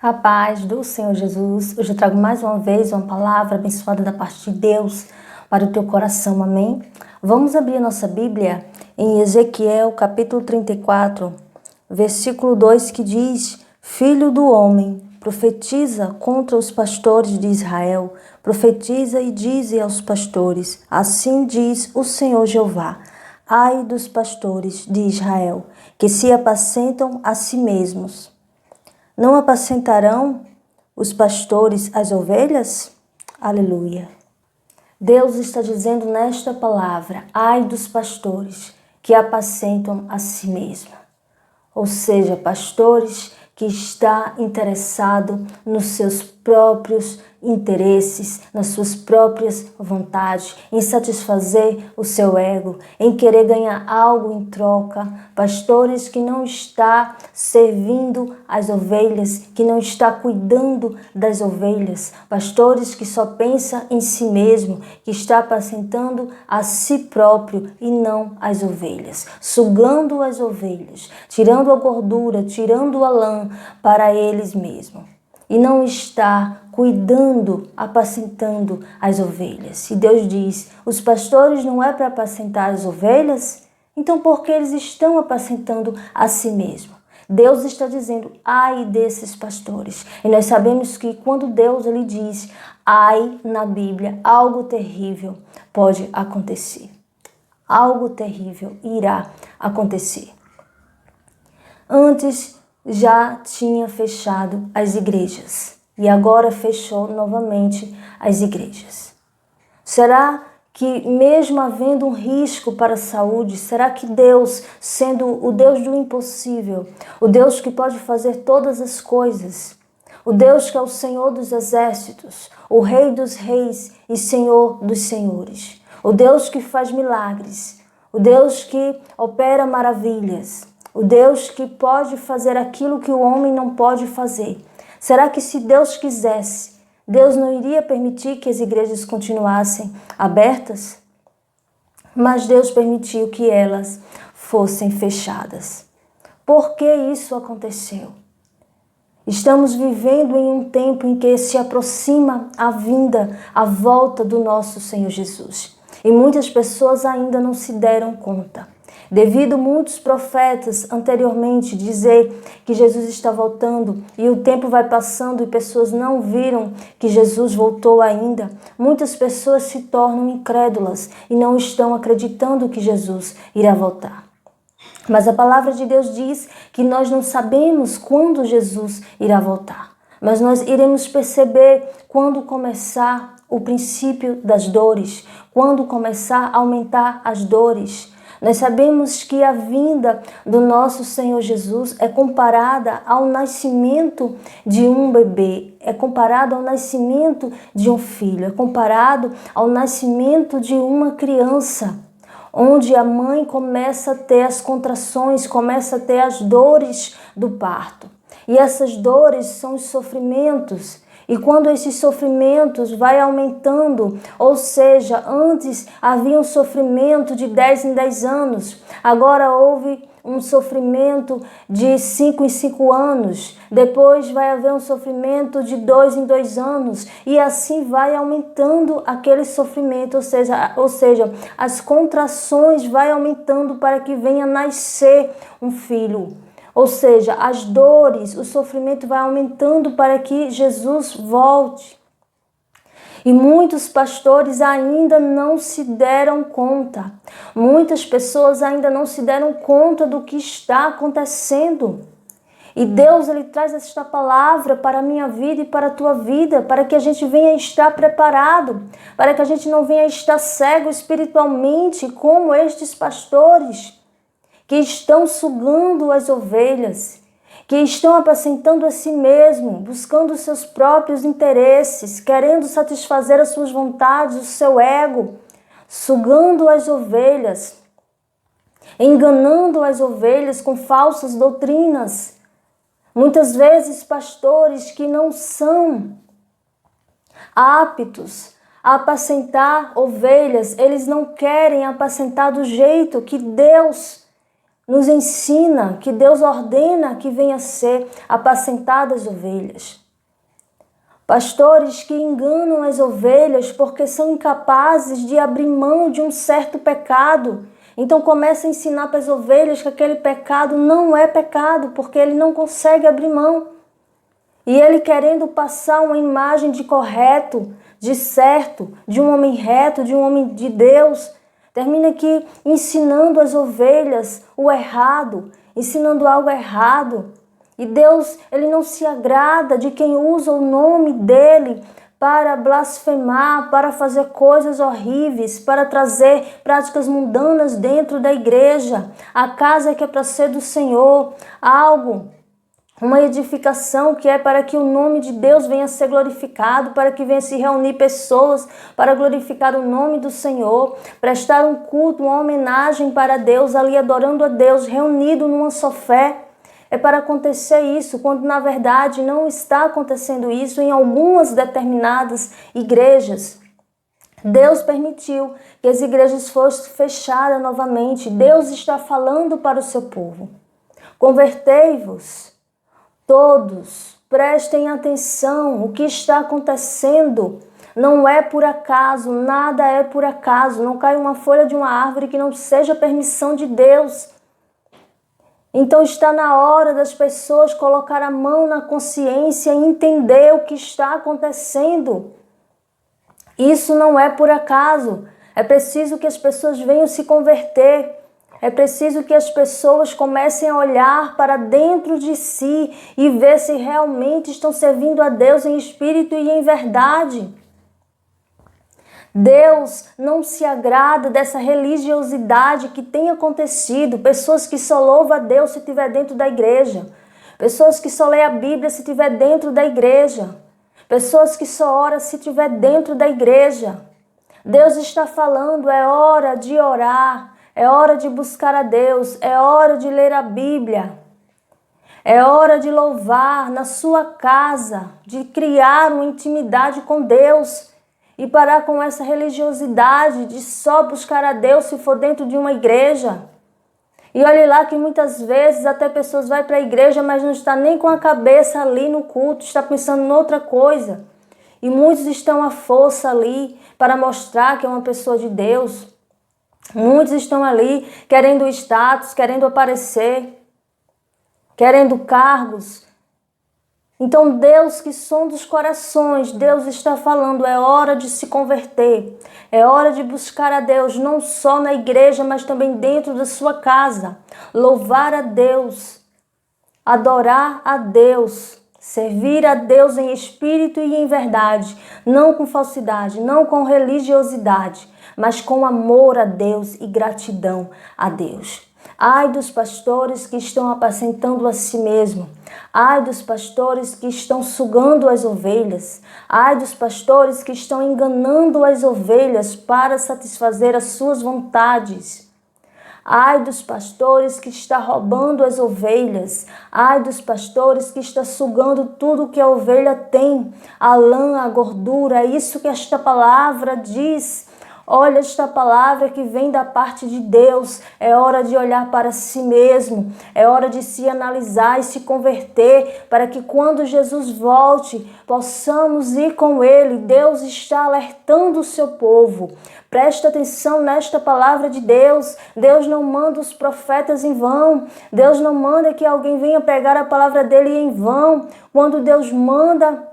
A paz do Senhor Jesus. Hoje eu trago mais uma vez uma palavra abençoada da parte de Deus para o teu coração, amém? Vamos abrir a nossa Bíblia em Ezequiel capítulo 34, versículo 2, que diz: Filho do homem, profetiza contra os pastores de Israel, profetiza e dize aos pastores: assim diz o Senhor Jeová: ai dos pastores de Israel, que se apacentam a si mesmos. Não apacentarão os pastores as ovelhas? Aleluia. Deus está dizendo nesta palavra: ai dos pastores que apacentam a si mesmos. Ou seja, pastores que está interessado nos seus próprios interesses, nas suas próprias vontades, em satisfazer o seu ego, em querer ganhar algo em troca. Pastores que não está servindo as ovelhas, que não está cuidando das ovelhas. Pastores que só pensa em si mesmo, que está apacentando a si próprio e não as ovelhas, sugando as ovelhas, tirando a gordura, tirando a lã para eles mesmos. E não está cuidando, apacentando as ovelhas. E Deus diz: os pastores não é para apacentar as ovelhas? Então por que eles estão apacentando a si mesmos? Deus está dizendo: ai desses pastores. E nós sabemos que quando Deus ele diz ai na Bíblia, algo terrível pode acontecer. Algo terrível irá acontecer. Antes já tinha fechado as igrejas e agora fechou novamente as igrejas. Será que mesmo havendo um risco para a saúde, será que Deus, sendo o Deus do impossível, o Deus que pode fazer todas as coisas, o Deus que é o Senhor dos exércitos, o Rei dos reis e Senhor dos senhores, o Deus que faz milagres, o Deus que opera maravilhas, o Deus que pode fazer aquilo que o homem não pode fazer. Será que se Deus quisesse, Deus não iria permitir que as igrejas continuassem abertas? Mas Deus permitiu que elas fossem fechadas. Por que isso aconteceu? Estamos vivendo em um tempo em que se aproxima a vinda, a volta do nosso Senhor Jesus. E muitas pessoas ainda não se deram conta. Devido a muitos profetas anteriormente dizer que Jesus está voltando e o tempo vai passando e pessoas não viram que Jesus voltou ainda, muitas pessoas se tornam incrédulas e não estão acreditando que Jesus irá voltar. Mas a palavra de Deus diz que nós não sabemos quando Jesus irá voltar. Mas nós iremos perceber quando começar o princípio das dores, quando começar a aumentar as dores. Nós sabemos que a vinda do nosso Senhor Jesus é comparada ao nascimento de um bebê, é comparado ao nascimento de um filho, é comparado ao nascimento de uma criança, onde a mãe começa a ter as contrações, começa a ter as dores do parto. E essas dores são os sofrimentos. E quando esses sofrimentos vai aumentando, ou seja, antes havia um sofrimento de 10 em 10 anos, agora houve um sofrimento de 5 em 5 anos, depois vai haver um sofrimento de 2 em 2 anos, e assim vai aumentando aquele sofrimento, ou seja, as contrações vai aumentando para que venha nascer um filho. Ou seja, as dores, o sofrimento vai aumentando para que Jesus volte. E muitos pastores ainda não se deram conta. Muitas pessoas ainda não se deram conta do que está acontecendo. E Deus ele traz esta palavra para a minha vida e para a tua vida, para que a gente venha estar preparado, para que a gente não venha estar cego espiritualmente como estes pastores que estão sugando as ovelhas, que estão apacentando a si mesmo, buscando os seus próprios interesses, querendo satisfazer as suas vontades, o seu ego, sugando as ovelhas, enganando as ovelhas com falsas doutrinas. Muitas vezes pastores que não são aptos a apacentar ovelhas, eles não querem apacentar do jeito que Deus nos ensina que Deus ordena que venha ser apacentadas as ovelhas. Pastores que enganam as ovelhas porque são incapazes de abrir mão de um certo pecado. Então começa a ensinar para as ovelhas que aquele pecado não é pecado, porque ele não consegue abrir mão. E ele querendo passar uma imagem de correto, de certo, de um homem reto, de um homem de Deus, termina aqui ensinando as ovelhas o errado, ensinando algo errado. E Deus, ele não se agrada de quem usa o nome dele para blasfemar, para fazer coisas horríveis, para trazer práticas mundanas dentro da igreja. A casa que é para ser do Senhor, uma edificação que é para que o nome de Deus venha a ser glorificado, para que venha se reunir pessoas para glorificar o nome do Senhor, prestar um culto, uma homenagem para Deus, ali adorando a Deus, reunido numa só fé. É para acontecer isso, quando na verdade não está acontecendo isso em algumas determinadas igrejas. Deus permitiu que as igrejas fossem fechadas novamente. Deus está falando para o seu povo. Convertei-vos, todos, prestem atenção, o que está acontecendo não é por acaso, nada é por acaso, não cai uma folha de uma árvore que não seja permissão de Deus. Então está na hora das pessoas colocar a mão na consciência e entender o que está acontecendo. Isso não é por acaso, é preciso que as pessoas venham se converter. É preciso que as pessoas comecem a olhar para dentro de si e ver se realmente estão servindo a Deus em espírito e em verdade. Deus não se agrada dessa religiosidade que tem acontecido. Pessoas que só louvam a Deus se estiver dentro da igreja. Pessoas que só lêem a Bíblia se estiver dentro da igreja. Pessoas que só oram se estiver dentro da igreja. Deus está falando, é hora de orar. É hora de buscar a Deus, é hora de ler a Bíblia, é hora de louvar na sua casa, de criar uma intimidade com Deus e parar com essa religiosidade de só buscar a Deus se for dentro de uma igreja. E olhe lá que muitas vezes até pessoas vão para a igreja, mas não está nem com a cabeça ali no culto, está pensando em outra coisa. E muitos estão à força ali para mostrar que é uma pessoa de Deus. Muitos estão ali querendo status, querendo aparecer, querendo cargos. Então Deus que sonda os corações, Deus está falando, é hora de se converter. É hora de buscar a Deus, não só na igreja, mas também dentro da sua casa. Louvar a Deus, adorar a Deus, servir a Deus em espírito e em verdade. Não com falsidade, não com religiosidade, mas com amor a Deus e gratidão a Deus. Ai dos pastores que estão apacentando a si mesmo. Ai dos pastores que estão sugando as ovelhas. Ai dos pastores que estão enganando as ovelhas para satisfazer as suas vontades. Ai dos pastores que está roubando as ovelhas. Ai dos pastores que está sugando tudo que a ovelha tem. A lã, a gordura, é isso que esta palavra diz. Olha esta palavra que vem da parte de Deus. É hora de olhar para si mesmo. É hora de se analisar e se converter para que quando Jesus volte, possamos ir com Ele. Deus está alertando o seu povo. Presta atenção nesta palavra de Deus. Deus não manda os profetas em vão. Deus não manda que alguém venha pegar a palavra dele em vão. Quando Deus manda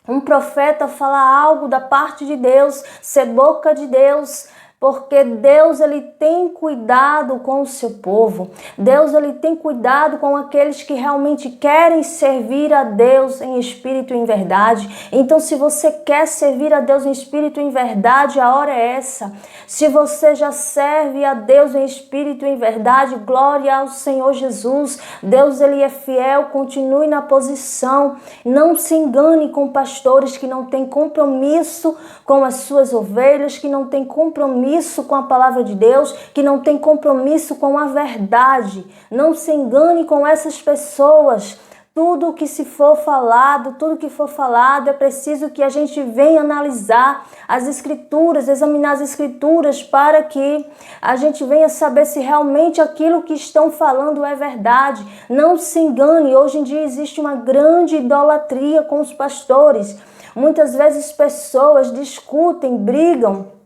um profeta falar algo da parte de Deus, ser boca de Deus, porque Deus ele tem cuidado com o seu povo. Deus ele tem cuidado com aqueles que realmente querem servir a Deus em espírito e em verdade. Então, se você quer servir a Deus em espírito e em verdade, a hora é essa. Se você já serve a Deus em espírito e em verdade, glória ao Senhor Jesus. Deus ele é fiel, continue na posição. Não se engane com pastores que não têm compromisso com as suas ovelhas, que não têm compromisso com a palavra de Deus, que não tem compromisso com a verdade. Não se engane com essas pessoas. tudo que se for falado, tudo que for falado, é preciso que a gente venha analisar as Escrituras, examinar as Escrituras, para que a gente venha saber se realmente aquilo que estão falando é verdade. Não se engane, hoje em dia existe uma grande idolatria com os pastores. Muitas vezes pessoas discutem, brigam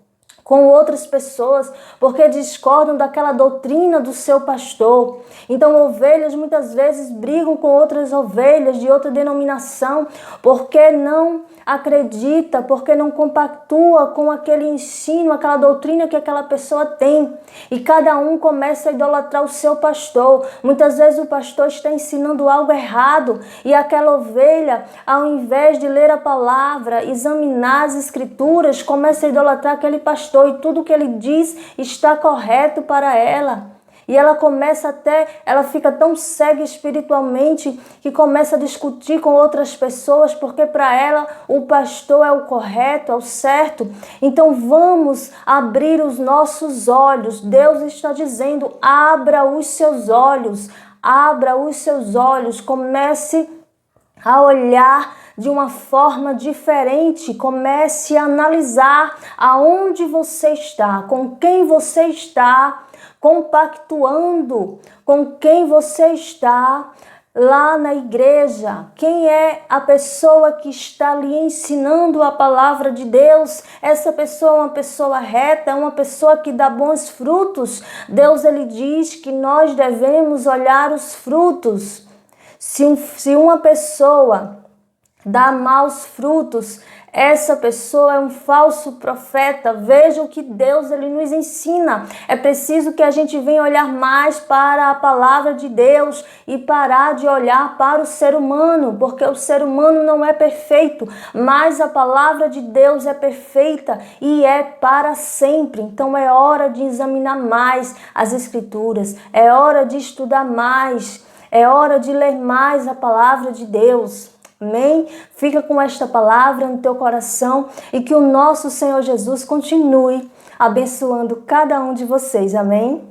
com outras pessoas, porque discordam daquela doutrina do seu pastor. Então, ovelhas muitas vezes brigam com outras ovelhas de outra denominação, porque não acredita, porque não compactua com aquele ensino, aquela doutrina que aquela pessoa tem. E cada um começa a idolatrar o seu pastor. Muitas vezes o pastor está ensinando algo errado e aquela ovelha, ao invés de ler a palavra, examinar as Escrituras, começa a idolatrar aquele pastor e tudo que ele diz está correto para ela. E ela ela fica tão cega espiritualmente que começa a discutir com outras pessoas, porque para ela o pastor é o correto, é o certo. Então vamos abrir os nossos olhos. Deus está dizendo, abra os seus olhos, comece a olhar de uma forma diferente, comece a analisar aonde você está, com quem você está compactuando, com quem você está lá na igreja. Quem é a pessoa que está lhe ensinando a palavra de Deus? Essa pessoa é uma pessoa reta, é uma pessoa que dá bons frutos. Deus, ele diz que nós devemos olhar os frutos. Se uma pessoa dá maus frutos, essa pessoa é um falso profeta. Veja o que Deus ele nos ensina. É preciso que a gente venha olhar mais para a palavra de Deus e parar de olhar para o ser humano, porque o ser humano não é perfeito, mas a palavra de Deus é perfeita e é para sempre. Então é hora de examinar mais as Escrituras, é hora de estudar mais, é hora de ler mais a palavra de Deus. Amém? Fica com esta palavra no teu coração e que o nosso Senhor Jesus continue abençoando cada um de vocês. Amém?